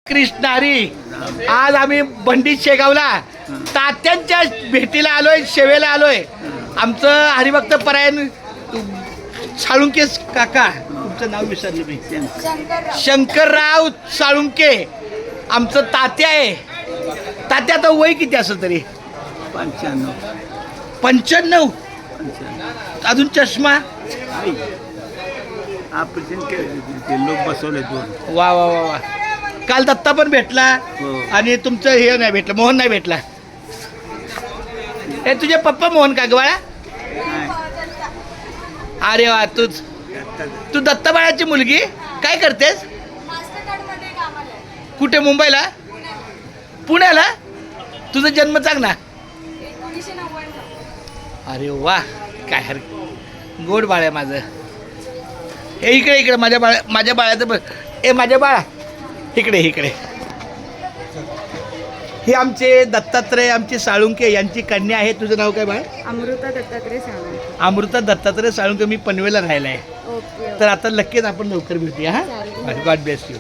कृष्णारी आज आम्ही बंडीत शेगावला तात्यांच्या भेटीला आलोय, सेवेला आलोय. आमचं हरिभक्त परायण साळुंके काका, तुमचं नाव विसरलं मी, शंकरराव साळुंके आमचं तात्या आहे. तात्या आता वय किती असेल तरी? 95. अजून चष्मा? ऑपरेशन केले, लोक बसवले 2. वा वा वा वा. काल दत्ता पण भेटला आणि तुमचं हे नाही भेटलं, मोहन नाही भेटला. हे तुझे पप्पा मोहन का गवाळा? अरे वा, तू दत्ता बाळाची मुलगी काय करतेस? कुठे? मुंबईला? पुण्याला? तुझा जन्म चांगला? अरे वा, काय गोड बाळ आहे माझं. हे इकडे माझ्या बाळाचं माझ्या बाळा इकडे. हे आमचे दत्तात्रय, आमचे साळुंके यांची कन्या आहे. तुझं नाव काय बाळ? अमृता दत्तात्रय साळुंके. अमृता दत्तात्रय साळुंके. मी पनवेलला राहिला आहे. ओके. तर आता नक्कीच आपण लवकर भेटूया. हा, गॉड ब्लेस यू.